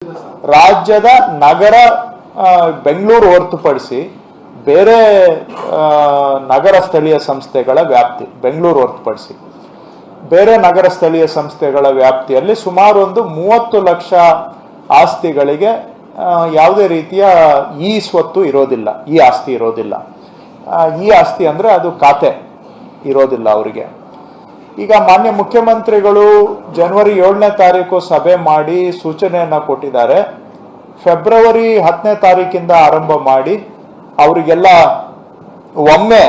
ರಾಜ್ಯದ ನಗರ ಬೆಂಗಳೂರು ಹೊರತುಪಡಿಸಿ ಬೇರೆ ನಗರ ಸ್ಥಳೀಯ ಸಂಸ್ಥೆಗಳ ವ್ಯಾಪ್ತಿ, ಬೆಂಗಳೂರು ಹೊರತುಪಡಿಸಿ ಬೇರೆ ನಗರ ಸ್ಥಳೀಯ ಸಂಸ್ಥೆಗಳ ವ್ಯಾಪ್ತಿಯಲ್ಲಿ ಸುಮಾರು ಒಂದು 30 ಲಕ್ಷ ಆಸ್ತಿಗಳಿಗೆ ಯಾವುದೇ ರೀತಿಯ ಈ ಸ್ವತ್ತು ಇರೋದಿಲ್ಲ, ಈ ಆಸ್ತಿ ಇರೋದಿಲ್ಲ. ಈ ಆಸ್ತಿ ಅಂದರೆ ಅದು ಖಾತೆ ಇರೋದಿಲ್ಲ ಅವರಿಗೆ. ಈಗ ಮಾನ್ಯ ಮುಖ್ಯಮಂತ್ರಿಗಳು ಜನವರಿ 7ನೇ ತಾರೀಕು ಸಭೆ ಮಾಡಿ ಸೂಚನೆಯನ್ನು ಕೊಟ್ಟಿದ್ದಾರೆ. ಫೆಬ್ರವರಿ 10ನೇ ತಾರೀಕಿಂದ ಆರಂಭ ಮಾಡಿ ಅವರಿಗೆಲ್ಲ ಒಮ್ಮೆ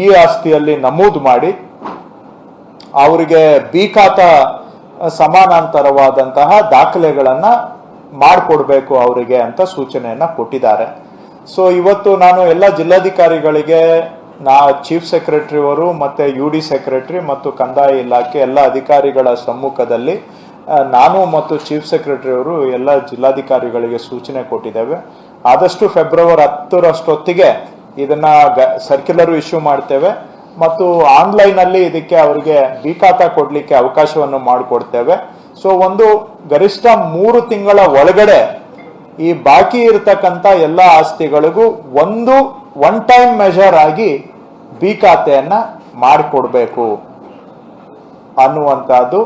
ಈ ಆಸ್ತಿಯಲ್ಲಿ ನಮೂದು ಮಾಡಿ ಅವರಿಗೆ ಬಿ ಖಾತಾ ಸಮಾನಾಂತರವಾದಂತಹ ದಾಖಲೆಗಳನ್ನು ಮಾಡಿಕೊಡ್ಬೇಕು ಅವರಿಗೆ ಅಂತ ಸೂಚನೆಯನ್ನು ಕೊಟ್ಟಿದ್ದಾರೆ. ಸೊ ಇವತ್ತು ನಾನು ಎಲ್ಲ ಜಿಲ್ಲಾಧಿಕಾರಿಗಳಿಗೆ, ಚೀಫ್ ಸೆಕ್ರೆಟರಿ ಅವರು ಮತ್ತು UD ಸೆಕ್ರೆಟರಿ ಮತ್ತು ಕಂದಾಯ ಇಲಾಖೆ ಎಲ್ಲ ಅಧಿಕಾರಿಗಳ ಸಮ್ಮುಖದಲ್ಲಿ ನಾನು ಮತ್ತು ಚೀಫ್ ಸೆಕ್ರೆಟರಿ ಅವರು ಎಲ್ಲ ಜಿಲ್ಲಾಧಿಕಾರಿಗಳಿಗೆ ಸೂಚನೆ ಕೊಟ್ಟಿದ್ದೇವೆ. ಆದಷ್ಟು ಫೆಬ್ರವರಿ 10ರಷ್ಟೊತ್ತಿಗೆ ಇದನ್ನ ಸರ್ಕ್ಯುಲರ್ ಇಶ್ಯೂ ಮಾಡ್ತೇವೆ ಮತ್ತು ಆನ್ಲೈನಲ್ಲಿ ಇದಕ್ಕೆ ಅವರಿಗೆ ಬಿ ಖಾತಾ ಕೊಡಲಿಕ್ಕೆ ಅವಕಾಶವನ್ನು ಮಾಡಿಕೊಡ್ತೇವೆ. ಸೊ ಒಂದು ಗರಿಷ್ಠ 3 ತಿಂಗಳ ಒಳಗಡೆ ಈ ಬಾಕಿ ಇರತಕ್ಕಂಥ ಎಲ್ಲ ಆಸ್ತಿಗಳಿಗೂ ಒನ್ ಟೈಮ್ ಮೆಜರ್ ಆಗಿ ಬಿ ಖಾತೆಯನ್ನ ಮಾಡಿಕೊಡ್ಬೇಕು ಅನ್ನುವಂಥದ್ದು.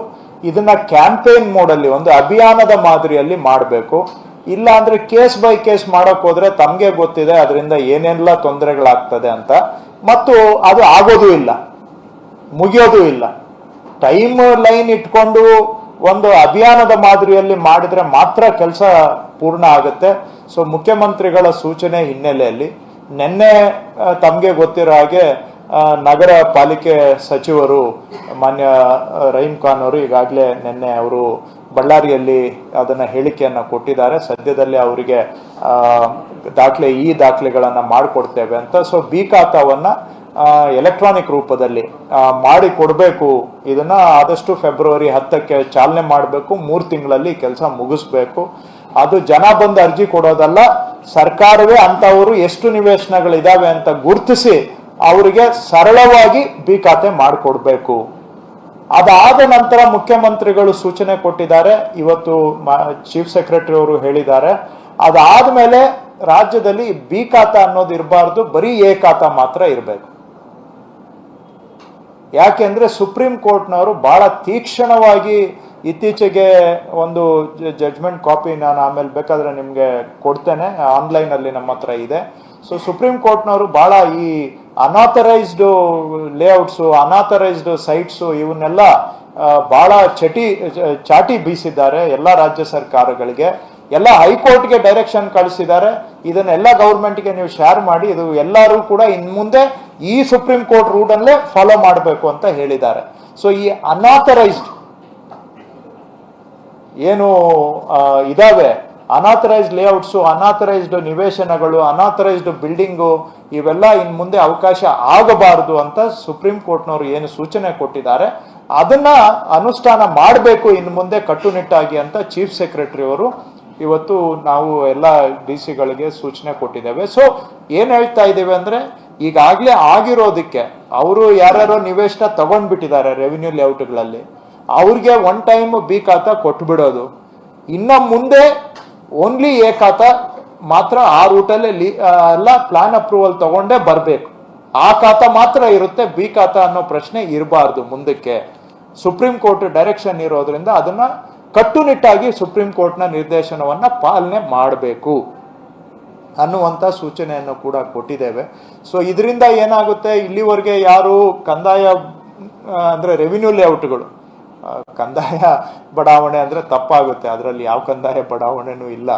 ಇದನ್ನ ಕ್ಯಾಂಪೇನ್ ಮೋಡಲ್ಲಿ, ಒಂದು ಅಭಿಯಾನದ ಮಾದರಿಯಲ್ಲಿ ಮಾಡಬೇಕು. ಇಲ್ಲ ಅಂದ್ರೆ ಕೇಸ್ ಬೈ ಕೇಸ್ ಮಾಡಕ್ ಹೋದ್ರೆ ತಮ್ಗೆ ಗೊತ್ತಿದೆ ಅದರಿಂದ ಏನೆಲ್ಲ ತೊಂದರೆಗಳಾಗ್ತದೆ ಅಂತ, ಮತ್ತು ಅದು ಆಗೋದು ಇಲ್ಲ, ಮುಗಿಯೋದು ಇಲ್ಲ. ಟೈಮ್ ಲೈನ್ ಇಟ್ಕೊಂಡು ಒಂದು ಅಭಿಯಾನದ ಮಾದರಿಯಲ್ಲಿ ಮಾಡಿದ್ರೆ ಮಾತ್ರ ಕೆಲಸ ಪೂರ್ಣ ಆಗುತ್ತೆ. ಸೊ ಮುಖ್ಯಮಂತ್ರಿಗಳ ಸೂಚನೆ ಹಿನ್ನೆಲೆಯಲ್ಲಿ ನಿನ್ನೆ ತಮಗೆ ಗೊತ್ತಿರೋ ಹಾಗೆ ನಗರ ಪಾಲಿಕೆ ಸಚಿವರು ಮಾನ್ಯ ರಹೀಂ ಖಾನ್ ಅವರು ಈಗಾಗಲೇ ನಿನ್ನೆ ಅವರು ಬಳ್ಳಾರಿಯಲ್ಲಿ ಅದನ್ನ ಹೇಳಿಕೆಯನ್ನು ಕೊಟ್ಟಿದ್ದಾರೆ. ಸದ್ಯದಲ್ಲಿ ಅವರಿಗೆ ದಾಖಲೆಗಳನ್ನು ಮಾಡಿಕೊಡ್ತೇವೆ ಅಂತ. ಸೊ ಬಿ ಖಾತಾವನ್ನ ಎಲೆಕ್ಟ್ರಾನಿಕ್ ರೂಪದಲ್ಲಿ ಮಾಡಿ ಕೊಡಬೇಕು. ಇದನ್ನ ಆದಷ್ಟು ಫೆಬ್ರವರಿ 10ಕ್ಕೆ ಚಾಲನೆ ಮಾಡಬೇಕು. 3 ತಿಂಗಳಲ್ಲಿ ಕೆಲಸ ಮುಗಿಸ್ಬೇಕು. ಅದು ಜನ ಬಂದು ಅರ್ಜಿ ಕೊಡೋದಲ್ಲ, ಸರ್ಕಾರವೇ ಅಂತವರು ಎಷ್ಟು ನಿವೇಶನಗಳಿದಾವೆ ಅಂತ ಗುರುತಿಸಿ ಅವರಿಗೆ ಸರಳವಾಗಿ ಬಿ ಖಾತೆ ಮಾಡಿಕೊಡ್ಬೇಕು. ಅದಾದ ನಂತರ ಮುಖ್ಯಮಂತ್ರಿಗಳು ಸೂಚನೆ ಕೊಟ್ಟಿದ್ದಾರೆ, ಇವತ್ತು ಚೀಫ್ ಸೆಕ್ರೆಟರಿ ಅವರು ಹೇಳಿದ್ದಾರೆ. ಅದಾದ್ಮೇಲೆ ರಾಜ್ಯದಲ್ಲಿ ಬಿ ಖಾತಾ ಅನ್ನೋದು ಇರಬಾರ್ದು, ಬರೀ ಎ ಖಾತಾ ಮಾತ್ರ ಇರಬೇಕು. ಯಾಕೆಂದ್ರೆ ಸುಪ್ರೀಂ ಕೋರ್ಟ್ನವರು ಬಹಳ ತೀಕ್ಷ್ಣವಾಗಿ ಇತ್ತೀಚೆಗೆ ಒಂದು ಜಡ್ಜ್ಮೆಂಟ್ ಕಾಪಿ ನಾನು ಆಮೇಲೆ ಬೇಕಾದ್ರೆ ನಿಮ್ಗೆ ಕೊಡ್ತೇನೆ, ಆನ್ಲೈನ್ ಅಲ್ಲಿ ನಮ್ಮ ಹತ್ರ ಇದೆ. ಸೊ ಸುಪ್ರೀಂ ಕೋರ್ಟ್ನವರು ಬಹಳ ಈ ಅನಾಥರೈಸ್ಡ್ ಲೇಔಟ್ಸು, ಅನಾಥರೈಸ್ಡ್ ಸೈಟ್ಸು ಇವನ್ನೆಲ್ಲ ಬಹಳ ಚಾಟಿ ಬೀಸಿದ್ದಾರೆ ಎಲ್ಲ ರಾಜ್ಯ ಸರ್ಕಾರಗಳಿಗೆ. ಎಲ್ಲ ಹೈಕೋರ್ಟ್ಗೆ ಡೈರೆಕ್ಷನ್ ಕಳಿಸಿದ್ದಾರೆ, ಇದನ್ನೆಲ್ಲ ಗೌರ್ಮೆಂಟ್ಗೆ ನೀವು ಶೇರ್ ಮಾಡಿ, ಇದು ಎಲ್ಲರೂ ಕೂಡ ಇನ್ ಮುಂದೆ ಈ ಸುಪ್ರೀಂ ಕೋರ್ಟ್ ರೂಲ್ ಅಲ್ಲೇ ಫಾಲೋ ಮಾಡಬೇಕು ಅಂತ ಹೇಳಿದ್ದಾರೆ. ಸೊ ಈ ಅನಾಥರೈಸ್ಡ್ ಏನು ಇದಾವೆ, unauthorised layouts, unauthorised ನಿವೇಶನಗಳು, unauthorised building, ಇವೆಲ್ಲ ಇನ್ ಮುಂದೆ ಅವಕಾಶ ಆಗಬಾರದು ಅಂತ ಸುಪ್ರೀಂ ಕೋರ್ಟ್ನವರು ಏನು ಸೂಚನೆ ಕೊಟ್ಟಿದ್ದಾರೆ ಅದನ್ನ ಅನುಷ್ಠಾನ ಮಾಡಬೇಕು ಇನ್ನು ಮುಂದೆ ಕಟ್ಟುನಿಟ್ಟಾಗಿ ಅಂತ ಚೀಫ್ ಸೆಕ್ರೆಟರಿ ಅವರು ಇವತ್ತು ನಾವು ಎಲ್ಲ DC-ಗಳಿಗೆ ಸೂಚನೆ ಕೊಟ್ಟಿದ್ದೇವೆ. ಸೊ ಏನ್ ಹೇಳ್ತಾ ಇದ್ದೇವೆ ಅಂದ್ರೆ, ಈಗಾಗಲೇ ಆಗಿರೋದಕ್ಕೆ ಅವರು ಯಾರ್ಯಾರೋ ನಿವೇಶನ ತಗೊಂಡ್ಬಿಟ್ಟಿದ್ದಾರೆ ರೆವಿನ್ಯೂ ಲೇಔಟ್ಗಳಲ್ಲಿ, ಅವ್ರಿಗೆ ಒನ್ ಟೈಮ್ ಬಿ ಖಾತಾ ಕೊಟ್ಬಿಡೋದು. ಇನ್ನ ಮುಂದೆ ಓನ್ಲಿ ಎ ಖಾತಾ ಮಾತ್ರ ಆ ರೂಟಲ್ಲಿ ಎಲ್ಲ ಪ್ಲಾನ್ ಅಪ್ರೂವಲ್ ತಗೊಂಡೇ ಬರಬೇಕು. ಆ ಖಾತಾ ಮಾತ್ರ ಇರುತ್ತೆ, ಬಿ ಖಾತಾ ಅನ್ನೋ ಪ್ರಶ್ನೆ ಇರಬಾರ್ದು ಮುಂದಕ್ಕೆ. ಸುಪ್ರೀಂ ಕೋರ್ಟ್ ಡೈರೆಕ್ಷನ್ ಇರೋದ್ರಿಂದ ಅದನ್ನ ಕಟ್ಟುನಿಟ್ಟಾಗಿ ಸುಪ್ರೀಂ ಕೋರ್ಟ್ನ ನಿರ್ದೇಶನವನ್ನ ಪಾಲನೆ ಮಾಡಬೇಕು ಅನ್ನುವಂಥ ಸೂಚನೆಯನ್ನು ಕೂಡ ಕೊಟ್ಟಿದ್ದೇವೆ. ಸೊ ಇದರಿಂದ ಏನಾಗುತ್ತೆ, ಇಲ್ಲಿವರೆಗೆ ಯಾರು ಕಂದಾಯ ಅಂದ್ರೆ ರೆವಿನ್ಯೂ ಲೇಔಟ್ಗಳು, ಕಂದಾಯ ಬಡಾವಣೆ ಅಂದ್ರೆ ತಪ್ಪಾಗುತ್ತೆ, ಅದರಲ್ಲಿ ಯಾವ ಕಂದಾಯ ಬಡಾವಣೆನೂ ಇಲ್ಲ,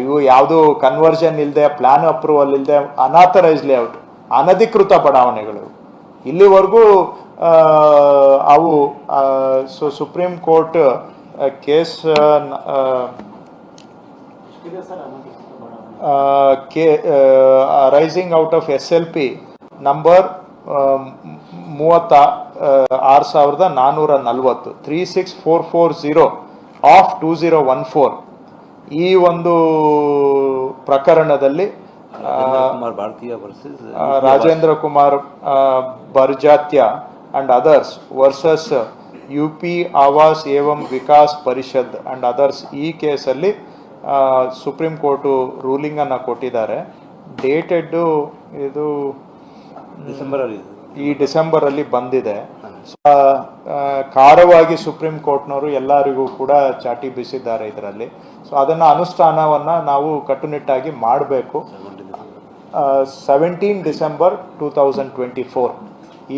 ಇವು ಯಾವುದು ಕನ್ವರ್ಷನ್ ಇಲ್ಲದೆ, ಪ್ಲಾನ್ ಅಪ್ರೂವಲ್ ಇಲ್ಲದೆ, ಅನಾಥರೈಸ್ ಲೇಔಟ್, ಅನಧಿಕೃತ ಬಡಾವಣೆಗಳು ಇಲ್ಲಿವರೆಗೂ ಅವು. So Supreme Court case raising out of SLP number 36,440 36440 of 2014 ಈ ಒಂದು ಪ್ರಕರಣದಲ್ಲಿ Rajendra Kumar ಬರ್ಜಾತ್ಯ and others versus UP Awas Evam Vikas Parishad and others ಈ ಕೇಸಲ್ಲಿ ಸುಪ್ರೀಂ ಕೋರ್ಟು ರೂಲಿಂಗನ್ನು ಕೊಟ್ಟಿದ್ದಾರೆ. ಡೇಟೆಡ್ ಇದು ಡಿಸೆಂಬರಲ್ಲಿ ಬಂದಿದೆ. ಖಾರವಾಗಿ ಸುಪ್ರೀಂ ಕೋರ್ಟ್ನವರು ಎಲ್ಲರಿಗೂ ಕೂಡ ಚಾಟಿ ಬೀಸಿದ್ದಾರೆ ಇದರಲ್ಲಿ. ಸೊ ಅದನ್ನು ಅನುಷ್ಠಾನವನ್ನು ನಾವು ಕಟ್ಟುನಿಟ್ಟಾಗಿ ಮಾಡಬೇಕು. 17 ಡಿಸೆಂಬರ್ 2024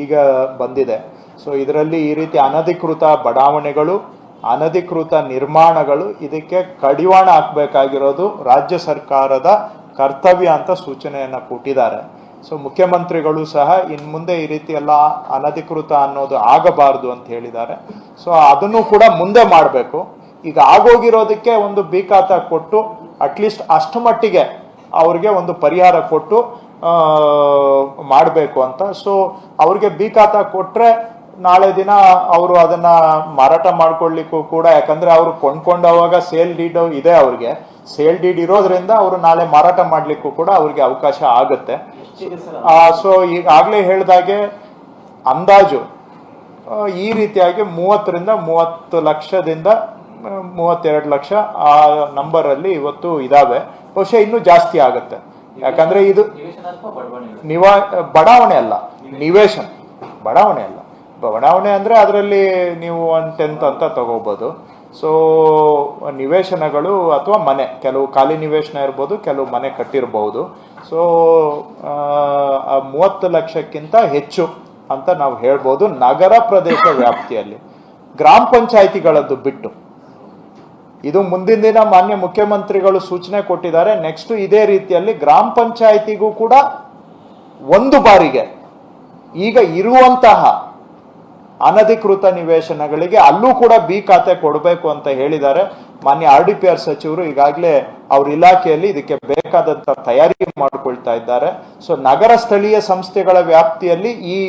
ಈಗ ಬಂದಿದೆ. ಸೊ ಇದರಲ್ಲಿ ಈ ರೀತಿ ಅನಧಿಕೃತ ಬಡಾವಣೆಗಳು, ಅನಧಿಕೃತ ನಿರ್ಮಾಣಗಳು, ಇದಕ್ಕೆ ಕಡಿವಾಣ ಹಾಕಬೇಕಾಗಿರೋದು ರಾಜ್ಯ ಸರ್ಕಾರದ ಕರ್ತವ್ಯ ಅಂತ ಸೂಚನೆಯನ್ನು ಕೊಟ್ಟಿದ್ದಾರೆ. ಸೊ ಮುಖ್ಯಮಂತ್ರಿಗಳು ಸಹ ಇನ್ನು ಮುಂದೆ ಈ ರೀತಿ ಎಲ್ಲ ಅನಧಿಕೃತ ಅನ್ನೋದು ಆಗಬಾರ್ದು ಅಂತ ಹೇಳಿದ್ದಾರೆ. ಸೊ ಅದನ್ನು ಕೂಡ ಮುಂದೆ ಮಾಡಬೇಕು. ಈಗ ಆಗೋಗಿರೋದಕ್ಕೆ ಒಂದು ಬೀಕಾತ ಕೊಟ್ಟು ಅಟ್ಲೀಸ್ಟ್ ಅಷ್ಟು ಮಟ್ಟಿಗೆ ಅವ್ರಿಗೆ ಒಂದು ಪರಿಹಾರ ಕೊಟ್ಟು ಮಾಡಬೇಕು ಅಂತ. ಸೊ ಅವ್ರಿಗೆ ಬೀಕಾತ ಕೊಟ್ಟರೆ ನಾಳೆ ದಿನ ಅವರು ಅದನ್ನ ಮಾರಾಟ ಮಾಡ್ಕೊಳ್ಳಿಕ್ಕೂ ಕೂಡ, ಯಾಕಂದ್ರೆ ಅವರು ಕೊಂಡ್ಕೊಂಡವಾಗ ಸೇಲ್ ಡೀಡ್ ಇದೆ, ಅವ್ರಿಗೆ ಸೇಲ್ ಡೀಡ್ ಇರೋದ್ರಿಂದ ಅವರು ನಾಳೆ ಮಾರಾಟ ಮಾಡ್ಲಿಕ್ಕೂ ಕೂಡ ಅವ್ರಿಗೆ ಅವಕಾಶ ಆಗುತ್ತೆ. ಸೊ ಈಗಾಗಲೇ ಹೇಳಿದಾಗೆ ಅಂದಾಜು ಈ ರೀತಿಯಾಗಿ 30ರಿಂದ 30 ಲಕ್ಷದಿಂದ 32 ಲಕ್ಷ ಆ ನಂಬರ್ ಅಲ್ಲಿ ಇವತ್ತು ಇದಾವೆ. ಬಹುಶಃ ಇನ್ನೂ ಜಾಸ್ತಿ ಆಗುತ್ತೆ, ಯಾಕಂದ್ರೆ ಇದು ಬಡಾವಣೆ ಅಲ್ಲ, ನಿವೇಶನ. ಬಡಾವಣೆ ಅಲ್ಲ, ಬಡಾವಣೆ ಅಂದ್ರೆ ಅದರಲ್ಲಿ ನೀವು 1/10 ಅಂತ ತಗೋಬಹುದು. ಸೊ ನಿವೇಶನಗಳು ಅಥವಾ ಮನೆ, ಕೆಲವು ಖಾಲಿ ನಿವೇಶನ ಇರ್ಬೋದು, ಕೆಲವು ಮನೆ ಕಟ್ಟಿರಬಹುದು. ಸೊ 30 ಲಕ್ಷಕ್ಕಿಂತ ಹೆಚ್ಚು ಅಂತ ನಾವು ಹೇಳ್ಬೋದು ನಗರ ಪ್ರದೇಶ ವ್ಯಾಪ್ತಿಯಲ್ಲಿ. ಗ್ರಾಮ ಪಂಚಾಯಿತಿಗಳದ್ದು ಬಿಟ್ಟು ಇದು ಮುಂದಿನ ದಿನ ಮಾನ್ಯ ಮುಖ್ಯಮಂತ್ರಿಗಳು ಸೂಚನೆ ಕೊಟ್ಟಿದ್ದಾರೆ. ನೆಕ್ಸ್ಟ್ ಇದೇ ರೀತಿಯಲ್ಲಿ ಗ್ರಾಮ ಪಂಚಾಯಿತಿಗೂ ಕೂಡ ಒಂದು ಬಾರಿಗೆ ಈಗ ಇರುವಂತಹ ಅನಧಿಕೃತ ನಿವೇಶನಗಳಿಗೆ ಅಲ್ಲೂ ಕೂಡ ಬಿ ಖಾತೆ ಕೊಡಬೇಕು ಅಂತ ಹೇಳಿದ್ದಾರೆ. ಮಾನ್ಯ RDPR ಸಚಿವರು ಈಗಾಗಲೇ ಅವ್ರ ಇಲಾಖೆಯಲ್ಲಿ ಇದಕ್ಕೆ ಬೇಕಾದಂತ ತಯಾರಿ ಮಾಡಿಕೊಳ್ತಾ ಇದ್ದಾರೆ. ಸೊ ನಗರ ಸ್ಥಳೀಯ ಸಂಸ್ಥೆಗಳ ವ್ಯಾಪ್ತಿಯಲ್ಲಿ ಈ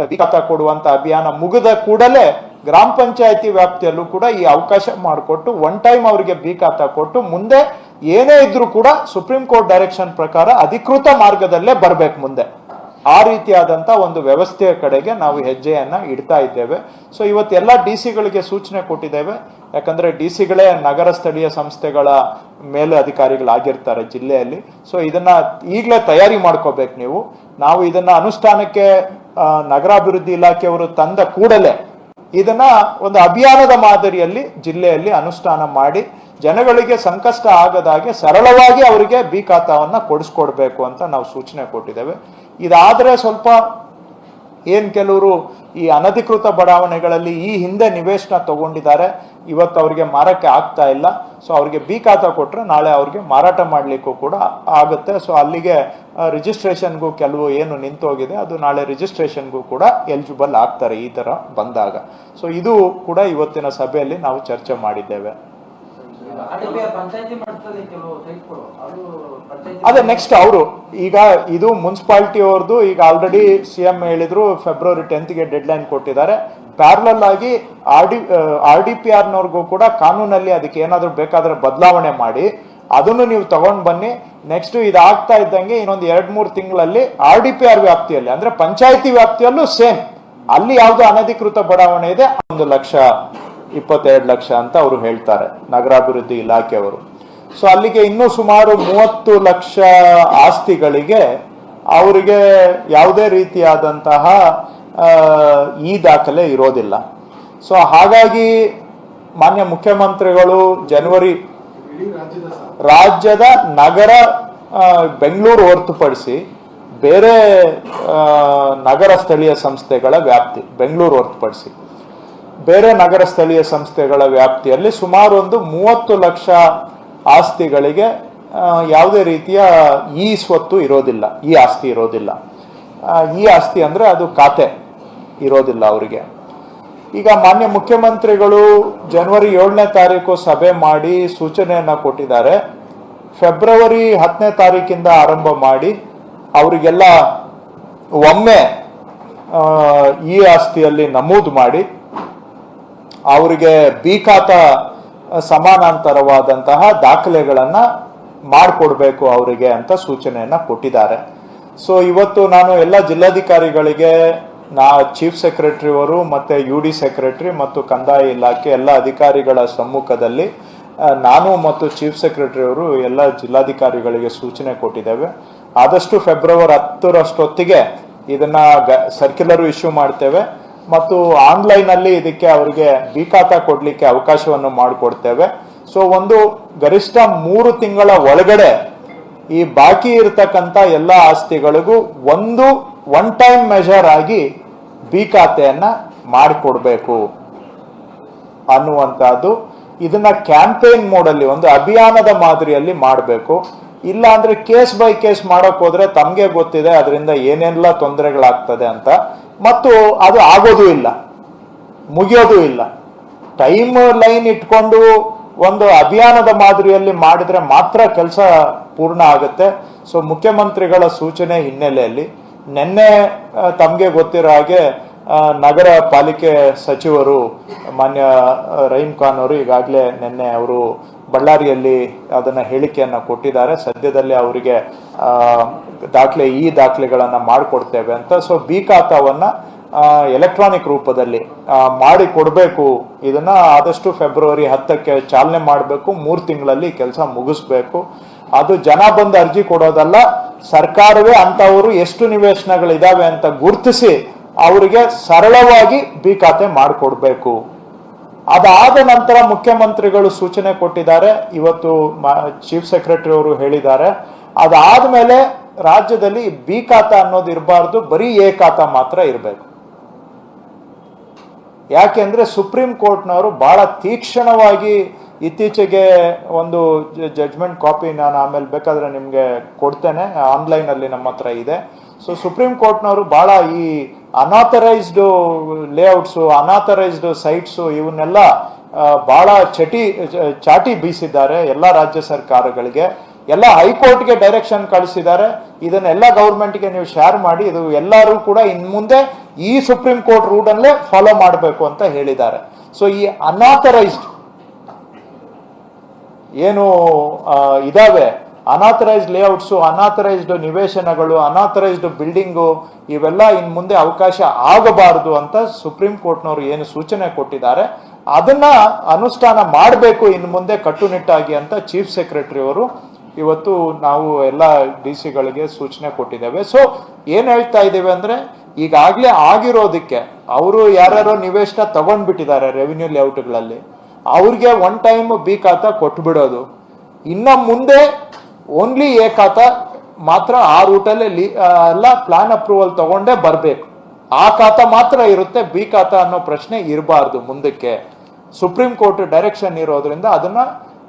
ಬಿ ಖಾತೆ ಕೊಡುವಂತ ಅಭಿಯಾನ ಮುಗಿದ ಕೂಡಲೇ ಗ್ರಾಮ ಪಂಚಾಯತಿ ವ್ಯಾಪ್ತಿಯಲ್ಲೂ ಕೂಡ ಈ ಅವಕಾಶ ಮಾಡಿಕೊಟ್ಟು ಒನ್ ಟೈಮ್ ಅವರಿಗೆ ಬಿ ಖಾತೆ ಕೊಟ್ಟು ಮುಂದೆ ಏನೇ ಇದ್ರೂ ಕೂಡ ಸುಪ್ರೀಂ ಕೋರ್ಟ್ ಡೈರೆಕ್ಷನ್ ಪ್ರಕಾರ ಅಧಿಕೃತ ಮಾರ್ಗದಲ್ಲೇ ಬರ್ಬೇಕು ಮುಂದೆ. ಆ ರೀತಿಯಾದಂಥ ಒಂದು ವ್ಯವಸ್ಥೆಯ ಕಡೆಗೆ ನಾವು ಹೆಜ್ಜೆಯನ್ನ ಇಡ್ತಾ ಇದ್ದೇವೆ. ಸೊ ಇವತ್ತೆಲ್ಲ DC-ಗಳಿಗೆ ಸೂಚನೆ ಕೊಟ್ಟಿದ್ದೇವೆ. ಯಾಕಂದ್ರೆ DC-ಗಳೇ ನಗರ ಸ್ಥಳೀಯ ಸಂಸ್ಥೆಗಳ ಮೇಲೆ ಅಧಿಕಾರಿಗಳಾಗಿರ್ತಾರೆ ಜಿಲ್ಲೆಯಲ್ಲಿ. ಸೊ ಇದನ್ನ ಈಗಲೇ ತಯಾರಿ ಮಾಡ್ಕೋಬೇಕು ನೀವು. ನಾವು ಇದನ್ನ ಅನುಷ್ಠಾನಕ್ಕೆ ನಗರಾಭಿವೃದ್ಧಿ ಇಲಾಖೆಯವರು ತಂದ ಕೂಡಲೇ ಇದನ್ನ ಒಂದು ಅಭಿಯಾನದ ಮಾದರಿಯಲ್ಲಿ ಜಿಲ್ಲೆಯಲ್ಲಿ ಅನುಷ್ಠಾನ ಮಾಡಿ ಜನಗಳಿಗೆ ಸಂಕಷ್ಟ ಆಗದಾಗೆ ಸರಳವಾಗಿ ಅವರಿಗೆ ಬಿ ಖಾತಾವನ್ನ ಕೊಡಿಸ್ಕೊಡ್ಬೇಕು ಅಂತ ನಾವು ಸೂಚನೆ ಕೊಟ್ಟಿದ್ದೇವೆ. ಇದಾದ್ರೆ ಸ್ವಲ್ಪ ಕೆಲವರು ಈ ಅನಧಿಕೃತ ಬಡಾವಣೆಗಳಲ್ಲಿ ಈ ಹಿಂದೆ ನಿವೇಶನ ತಗೊಂಡಿದ್ದಾರೆ, ಇವತ್ತು ಅವ್ರಿಗೆ ಮಾರಕ್ಕೆ ಆಗ್ತಾ ಇಲ್ಲ. ಸೊ ಅವ್ರಿಗೆ ಬಿ ಖಾತಾ ಕೊಟ್ರೆ ನಾಳೆ ಅವ್ರಿಗೆ ಮಾರಾಟ ಮಾಡ್ಲಿಕ್ಕೂ ಕೂಡ ಆಗುತ್ತೆ. ಸೊ ಅಲ್ಲಿಗೆ ರಿಜಿಸ್ಟ್ರೇಷನ್ಗೂ ಕೆಲವು ಏನು ನಿಂತೋಗಿದೆ ಅದು ನಾಳೆ ರಿಜಿಸ್ಟ್ರೇಷನ್ಗೂ ಕೂಡ ಎಲಿಜಿಬಲ್ ಆಗ್ತಾರೆ ಈ ತರ ಬಂದಾಗ. ಸೊ ಇದು ಕೂಡ ಇವತ್ತಿನ ಸಭೆಯಲ್ಲಿ ನಾವು ಚರ್ಚೆ ಮಾಡಿದ್ದೇವೆ. ಅದೇ ನೆಕ್ಸ್ಟ್ ಅವರು ಈಗ ಇದು ಮುನ್ಸಿಪಾಲಿಟಿ ಅವ್ರದ್ದು ಈಗ ಆಲ್ರೆಡಿ CM ಹೇಳಿದ್ರು February 10ಗೆ ಡೆಡ್ ಲೈನ್ ಕೊಟ್ಟಿದ್ದಾರೆ. ಪ್ಯಾರಲಲ್ ಆಗಿ RDPR ನವ್ರಿಗೂ ಕೂಡ ಕಾನೂನಲ್ಲಿ ಅದಕ್ಕೆ ಏನಾದ್ರು ಬೇಕಾದ್ರೆ ಬದಲಾವಣೆ ಮಾಡಿ ಅದನ್ನು ನೀವು ತಗೊಂಡ್ ಬನ್ನಿ. ನೆಕ್ಸ್ಟ್ ಇದಾಗ್ತಾ ಇದ್ದಂಗೆ ಇನ್ನೊಂದು 2-3 ತಿಂಗಳಲ್ಲಿ RDPR ವ್ಯಾಪ್ತಿಯಲ್ಲಿ ಅಂದ್ರೆ ಪಂಚಾಯತಿ ವ್ಯಾಪ್ತಿಯಲ್ಲೂ ಸೇಮ್ ಅಲ್ಲಿ ಯಾವ್ದು ಅನಧಿಕೃತ ಬಡಾವಣೆ ಇದೆ 1,22 ಲಕ್ಷ ಅಂತ ಅವರು ಹೇಳ್ತಾರೆ ನಗರಾಭಿವೃದ್ಧಿ ಇಲಾಖೆಯವರು. ಸೊ ಅಲ್ಲಿಗೆ ಇನ್ನೂ ಸುಮಾರು 30 ಲಕ್ಷ ಆಸ್ತಿಗಳಿಗೆ ಅವರಿಗೆ ಯಾವುದೇ ರೀತಿಯಾದಂತಹ ಈ ದಾಖಲೆ ಇರೋದಿಲ್ಲ. ಸೊ ಹಾಗಾಗಿ ಮಾನ್ಯ ಮುಖ್ಯಮಂತ್ರಿಗಳು ಜನವರಿ ರಾಜ್ಯದ ನಗರ ಬೆಂಗಳೂರು ಹೊರತುಪಡಿಸಿ ಬೇರೆ ನಗರ ಸ್ಥಳೀಯ ಸಂಸ್ಥೆಗಳ ವ್ಯಾಪ್ತಿ, ಬೆಂಗಳೂರು ಹೊರತುಪಡಿಸಿ ಬೇರೆ ನಗರ ಸ್ಥಳೀಯ ಸಂಸ್ಥೆಗಳ ವ್ಯಾಪ್ತಿಯಲ್ಲಿ ಸುಮಾರು ಒಂದು 30 ಲಕ್ಷ ಆಸ್ತಿಗಳಿಗೆ ಯಾವುದೇ ರೀತಿಯ ಈ ಸ್ವತ್ತು ಇರೋದಿಲ್ಲ, ಈ ಆಸ್ತಿ ಇರೋದಿಲ್ಲ. ಈ ಆಸ್ತಿ ಅಂದ್ರೆ ಅದು ಖಾತೆ ಇರೋದಿಲ್ಲ ಅವರಿಗೆ. ಈಗ ಮಾನ್ಯ ಮುಖ್ಯಮಂತ್ರಿಗಳು ಜನವರಿ 7ನೇ ತಾರೀಕು ಸಭೆ ಮಾಡಿ ಸೂಚನೆಯನ್ನ ಕೊಟ್ಟಿದ್ದಾರೆ. ಫೆಬ್ರವರಿ 10ನೇ ತಾರೀಕಿಂದ ಆರಂಭ ಮಾಡಿ ಅವರಿಗೆಲ್ಲ ಒಮ್ಮೆ ಈ ಆಸ್ತಿಯಲ್ಲಿ ನಮೂದು ಮಾಡಿ ಅವರಿಗೆ ಬಿ ಖಾತಾ ಸಮಾನಾಂತರವಾದಂತಹ ದಾಖಲೆಗಳನ್ನ ಮಾಡಿಕೊಡ್ಬೇಕು ಅವರಿಗೆ ಅಂತ ಸೂಚನೆಯನ್ನ ಕೊಟ್ಟಿದ್ದಾರೆ. ಸೊ ಇವತ್ತು ನಾನು ಎಲ್ಲ ಜಿಲ್ಲಾಧಿಕಾರಿಗಳಿಗೆ ಚೀಫ್ ಸೆಕ್ರೆಟರಿ ಅವರು ಮತ್ತು UD ಸೆಕ್ರೆಟರಿ ಮತ್ತು ಕಂದಾಯ ಇಲಾಖೆ ಎಲ್ಲ ಅಧಿಕಾರಿಗಳ ಸಮ್ಮುಖದಲ್ಲಿ ನಾನು ಮತ್ತು ಚೀಫ್ ಸೆಕ್ರೆಟರಿ ಅವರು ಎಲ್ಲ ಜಿಲ್ಲಾಧಿಕಾರಿಗಳಿಗೆ ಸೂಚನೆ ಕೊಟ್ಟಿದ್ದೇವೆ. ಆದಷ್ಟು ಫೆಬ್ರವರಿ 10ರಷ್ಟೊತ್ತಿಗೆ ಇದನ್ನ ಸರ್ಕ್ಯುಲರ್ ಇಶ್ಯೂ ಮಾಡ್ತೇವೆ ಮತ್ತು ಆನ್ಲೈನಲ್ಲಿ ಇದಕ್ಕೆ ಅವರಿಗೆ ಬಿ ಖಾತಾ ಕೊಡಲಿಕ್ಕೆ ಅವಕಾಶವನ್ನು ಮಾಡಿಕೊಡ್ತೇವೆ. ಸೊ ಒಂದು ಗರಿಷ್ಠ 3 ತಿಂಗಳ ಒಳಗಡೆ ಈ ಬಾಕಿ ಇರತಕ್ಕಂಥ ಎಲ್ಲ ಆಸ್ತಿಗಳಿಗೂ ಒನ್ ಟೈಮ್ ಮೆಜರ್ ಆಗಿ ಬಿ ಖಾತೆಯನ್ನ ಮಾಡಿಕೊಡ್ಬೇಕು ಅನ್ನುವಂಥದ್ದು. ಇದನ್ನ ಕ್ಯಾಂಪೇನ್ ಮೋಡಲ್ಲಿ ಒಂದು ಅಭಿಯಾನದ ಮಾದರಿಯಲ್ಲಿ ಮಾಡಬೇಕು. ಇಲ್ಲ ಅಂದ್ರೆ ಕೇಸ್ ಬೈ ಕೇಸ್ ಮಾಡೋಕ್ ಹೋದ್ರೆ ತಮ್ಗೆ ಗೊತ್ತಿದೆ ಅದರಿಂದ ಏನೆಲ್ಲ ತೊಂದರೆಗಳಾಗ್ತದೆ ಅಂತ, ಮತ್ತು ಅದು ಆಗೋದು ಇಲ್ಲ, ಮುಗಿಯೋದು ಇಲ್ಲ. ಟೈಮ್ ಲೈನ್ ಇಟ್ಕೊಂಡು ಒಂದು ಅಭಿಯಾನದ ಮಾದರಿಯಲ್ಲಿ ಮಾಡಿದ್ರೆ ಮಾತ್ರ ಕೆಲಸ ಪೂರ್ಣ ಆಗುತ್ತೆ. ಸೊ ಮುಖ್ಯಮಂತ್ರಿಗಳ ಸೂಚನೆ ಹಿನ್ನೆಲೆಯಲ್ಲಿ ನಿನ್ನೆ ತಮಗೆ ಗೊತ್ತಿರೋ ಹಾಗೆ ನಗರ ಪಾಲಿಕೆ ಸಚಿವರು ಮಾನ್ಯ ರಹೀಂ ಖಾನ್ ಅವರು ಈಗಾಗಲೇ ನಿನ್ನೆ ಅವರು ಬಳ್ಳಾರಿಯಲ್ಲಿ ಅದನ್ನ ಹೇಳಿಕೆಯನ್ನ ಕೊಟ್ಟಿದ್ದಾರೆ. ಸದ್ಯದಲ್ಲೇ ಅವರಿಗೆ ದಾಖಲೆಗಳನ್ನ ಮಾಡಿಕೊಡ್ತೇವೆ ಅಂತ. ಸೊ ಬಿ ಖಾತಾವನ್ನ ಎಲೆಕ್ಟ್ರಾನಿಕ್ ರೂಪದಲ್ಲಿ ಮಾಡಿ ಕೊಡಬೇಕು. ಇದನ್ನ ಆದಷ್ಟು ಫೆಬ್ರವರಿ 10ಕ್ಕೆ ಚಾಲನೆ ಮಾಡಬೇಕು. 3 ತಿಂಗಳಲ್ಲಿ ಕೆಲಸ ಮುಗಿಸ್ಬೇಕು. ಅದು ಜನ ಬಂದು ಅರ್ಜಿ ಕೊಡೋದಲ್ಲ, ಸರ್ಕಾರವೇ ಅಂತವರು ಎಷ್ಟು ನಿವೇಶನಗಳಿದಾವೆ ಅಂತ ಗುರುತಿಸಿ ಅವರಿಗೆ ಸರಳವಾಗಿ ಬಿ ಖಾತೆ ಮಾಡಿಕೊಡ್ಬೇಕು. ಅದಾದ ನಂತರ ಮುಖ್ಯಮಂತ್ರಿಗಳು ಸೂಚನೆ ಕೊಟ್ಟಿದ್ದಾರೆ, ಇವತ್ತು ಚೀಫ್ ಸೆಕ್ರೆಟರಿ ಅವರು ಹೇಳಿದ್ದಾರೆ. ಅದಾದ್ಮೇಲೆ ರಾಜ್ಯದಲ್ಲಿ ಬಿ ಖಾತಾ ಅನ್ನೋದು ಇರಬಾರ್ದು, ಬರೀ ಎ ಖಾತಾ ಮಾತ್ರ ಇರಬೇಕು. ಯಾಕೆಂದ್ರೆ ಸುಪ್ರೀಂ ಕೋರ್ಟ್ನವರು ಬಹಳ ತೀಕ್ಷ್ಣವಾಗಿ ಇತ್ತೀಚೆಗೆ ಒಂದು ಜಡ್ಜ್ಮೆಂಟ್ ಕಾಪಿ ನಾನು ಆಮೇಲೆ ಬೇಕಾದ್ರೆ ನಿಮ್ಗೆ ಕೊಡ್ತೇನೆ, ಆನ್ಲೈನ್ ಅಲ್ಲಿ ನಮ್ಮ ಹತ್ರ ಇದೆ. ಸೊ ಸುಪ್ರೀಂ ಕೋರ್ಟ್ನವರು ಬಹಳ ಈ ಅನಾಥರೈಸ್ಡ್ ಲೇಔಟ್ಸು, ಅನಾಥರೈಸ್ಡ್ ಸೈಟ್ಸು ಇವನ್ನೆಲ್ಲ ಬಹಳ ಚಾಟಿ ಬೀಸಿದ್ದಾರೆ ಎಲ್ಲ ರಾಜ್ಯ ಸರ್ಕಾರಗಳಿಗೆ. ಎಲ್ಲ ಹೈಕೋರ್ಟ್ಗೆ ಡೈರೆಕ್ಷನ್ ಕಳಿಸಿದ್ದಾರೆ. ಇದನ್ನೆಲ್ಲ ಗೌರ್ಮೆಂಟ್ಗೆ ನೀವು ಶೇರ್ ಮಾಡಿ, ಇದು ಎಲ್ಲರೂ ಕೂಡ ಇನ್ ಮುಂದೆ ಈ ಸುಪ್ರೀಂ ಕೋರ್ಟ್ ರೂಲ್ ಅಲ್ಲೇ ಫಾಲೋ ಮಾಡಬೇಕು ಅಂತ ಹೇಳಿದ್ದಾರೆ. ಸೊ ಈ ಅನಾಥರೈಸ್ಡ್ ಏನು ಇದಾವೆ, unauthorised layouts, unauthorised ನಿವೇಶನಗಳು, unauthorised building, ಇವೆಲ್ಲ ಇನ್ ಮುಂದೆ ಅವಕಾಶ ಆಗಬಾರದು ಅಂತ ಸುಪ್ರೀಂ ಕೋರ್ಟ್ನವರು ಏನು ಸೂಚನೆ ಕೊಟ್ಟಿದ್ದಾರೆ ಅದನ್ನ ಅನುಷ್ಠಾನ ಮಾಡಬೇಕು ಇನ್ನು ಮುಂದೆ ಕಟ್ಟುನಿಟ್ಟಾಗಿ ಅಂತ ಚೀಫ್ ಸೆಕ್ರೆಟರಿ ಅವರು ಇವತ್ತು ನಾವು ಎಲ್ಲ DC-ಗಳಿಗೆ ಸೂಚನೆ ಕೊಟ್ಟಿದ್ದೇವೆ. ಸೊ ಏನ್ ಹೇಳ್ತಾ ಇದ್ದೇವೆ ಅಂದ್ರೆ, ಈಗಾಗಲೇ ಆಗಿರೋದಕ್ಕೆ ಅವರು ಯಾರ್ಯಾರೋ ನಿವೇಶನ ತಗೊಂಡ್ಬಿಟ್ಟಿದ್ದಾರೆ ರೆವಿನ್ಯೂ ಲೇಔಟ್ಗಳಲ್ಲಿ, ಅವ್ರಿಗೆ ಒನ್ ಟೈಮ್ ಬಿ ಖಾತಾ ಕೊಟ್ಟು ಬಿಡೋದು. ಇನ್ನ ಮುಂದೆ ಓನ್ಲಿ ಎ ಖಾತಾ ಮಾತ್ರ ಆ ರೂಟಲ್ಲಿ ಎಲ್ಲ ಪ್ಲಾನ್ ಅಪ್ರೂವಲ್ ತಗೊಂಡೇ ಬರಬೇಕು. ಆ ಖಾತಾ ಮಾತ್ರ ಇರುತ್ತೆ, ಬಿ ಖಾತಾ ಅನ್ನೋ ಪ್ರಶ್ನೆ ಇರಬಾರ್ದು ಮುಂದಕ್ಕೆ. ಸುಪ್ರೀಂ ಕೋರ್ಟ್ ಡೈರೆಕ್ಷನ್ ಇರೋದ್ರಿಂದ ಅದನ್ನ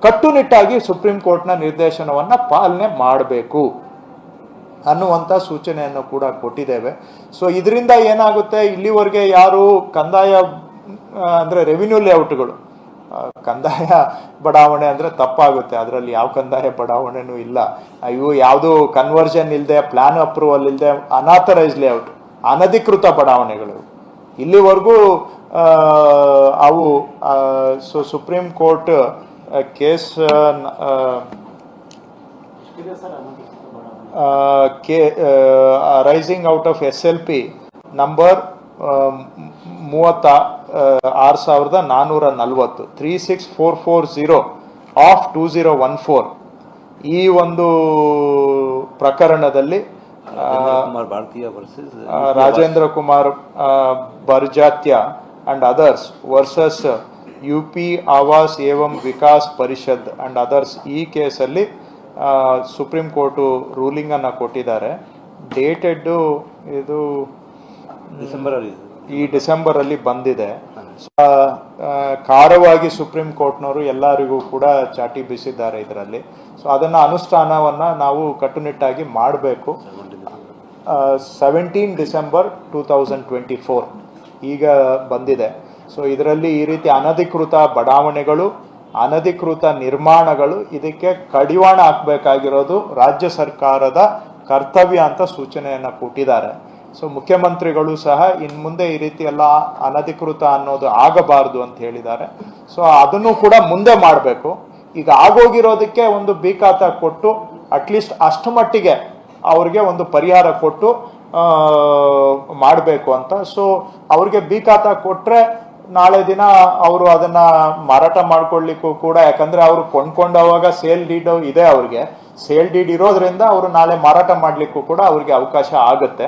ಕಟ್ಟುನಿಟ್ಟಾಗಿ ಸುಪ್ರೀಂ ಕೋರ್ಟ್ನ ನಿರ್ದೇಶನವನ್ನ ಪಾಲನೆ ಮಾಡಬೇಕು ಅನ್ನುವಂಥ ಸೂಚನೆಯನ್ನು ಕೂಡ ಕೊಟ್ಟಿದ್ದೇವೆ. ಸೊ ಇದರಿಂದ ಏನಾಗುತ್ತೆ, ಇಲ್ಲಿವರೆಗೆ ಯಾರು ಕಂದಾಯ ಅಂದ್ರೆ ರೆವಿನ್ಯೂ ಲೇಔಟ್ಗಳು, ಕಂದಾಯ ಬಡಾವಣೆ ಅಂದ್ರೆ ತಪ್ಪಾಗುತ್ತೆ, ಅದರಲ್ಲಿ ಯಾವ ಕಂದಾಯ ಬಡಾವಣೆನೂ ಇಲ್ಲ, ಇವು ಯಾವುದು ಕನ್ವರ್ಷನ್ ಇಲ್ಲದೆ, ಪ್ಲಾನ್ ಅಪ್ರೂವಲ್ ಇಲ್ಲದೆ, ಅನಾಥರೈಸ್ ಲೇಔಟ್, ಅನಧಿಕೃತ ಬಡಾವಣೆಗಳು ಇಲ್ಲಿವರೆಗೂ ಅವು. So Supreme Court case raising out of SLP number 36,440 36440 of 2014 ಈ ಒಂದು ಪ್ರಕರಣದಲ್ಲಿ Rajendra Kumar Barjatya and others versus UP Awas Evam Vikas Parishad and others, ಈ ಕೇಸಲ್ಲಿ ಸುಪ್ರೀಂ ಕೋರ್ಟು ರೂಲಿಂಗ್ ಅನ್ನ ಕೊಟ್ಟಿದ್ದಾರೆ. ಡೇಟೆಡ್ ಇದು ಡಿಸೆಂಬರ್ ಅಲ್ಲಿ ಬಂದಿದೆ. ಖಾರವಾಗಿ ಸುಪ್ರೀಂ ಕೋರ್ಟ್ನವರು ಎಲ್ಲರಿಗೂ ಕೂಡ ಚಾಟಿ ಬೀಸಿದ್ದಾರೆ ಇದರಲ್ಲಿ. ಸೊ ಅದನ್ನ ಅನುಷ್ಠಾನವನ್ನ ನಾವು ಕಟ್ಟುನಿಟ್ಟಾಗಿ ಮಾಡಬೇಕು. 17 ಡಿಸೆಂಬರ್ 2024 ಈಗ ಬಂದಿದೆ. ಸೊ ಇದರಲ್ಲಿ ಈ ರೀತಿ ಅನಧಿಕೃತ ಬಡಾವಣೆಗಳು, ಅನಧಿಕೃತ ನಿರ್ಮಾಣಗಳು, ಇದಕ್ಕೆ ಕಡಿವಾಣ ಹಾಕಬೇಕಾಗಿರೋದು ರಾಜ್ಯ ಸರ್ಕಾರದ ಕರ್ತವ್ಯ ಅಂತ ಸೂಚನೆಯನ್ನ ಕೊಟ್ಟಿದ್ದಾರೆ. ಸೊ ಮುಖ್ಯಮಂತ್ರಿಗಳು ಸಹ ಇನ್ ಮುಂದೆ ಈ ರೀತಿ ಎಲ್ಲ ಅನಧಿಕೃತ ಅನ್ನೋದು ಆಗಬಾರದು ಅಂತ ಹೇಳಿದ್ದಾರೆ. ಸೊ ಅದನ್ನು ಕೂಡ ಮುಂದೆ ಮಾಡಬೇಕು. ಈಗ ಆಗೋಗಿರೋದಕ್ಕೆ ಒಂದು ಬಿ ಖಾತಾ ಕೊಟ್ಟು ಅಟ್ಲೀಸ್ಟ್ ಅಷ್ಟು ಮಟ್ಟಿಗೆ ಅವ್ರಿಗೆ ಒಂದು ಪರಿಹಾರ ಕೊಟ್ಟು ಮಾಡಬೇಕು ಅಂತ. ಸೊ ಅವ್ರಿಗೆ ಬಿ ಖಾತಾ ಕೊಟ್ರೆ ನಾಳೆ ದಿನ ಅವರು ಅದನ್ನ ಮಾರಾಟ ಮಾಡ್ಕೊಳ್ಲಿಕ್ಕೂ ಕೂಡ, ಯಾಕಂದ್ರೆ ಅವರು ಕೊಂಡ್ಕೊಂಡವಾಗ ಸೇಲ್ ಡೀಡ್ ಇದೆ, ಅವ್ರಿಗೆ ಸೇಲ್ ಡೀಡ್ ಇರೋದ್ರಿಂದ ಅವರು ನಾಳೆ ಮಾರಾಟ ಮಾಡ್ಲಿಕ್ಕೂ ಕೂಡ ಅವ್ರಿಗೆ ಅವಕಾಶ ಆಗುತ್ತೆ.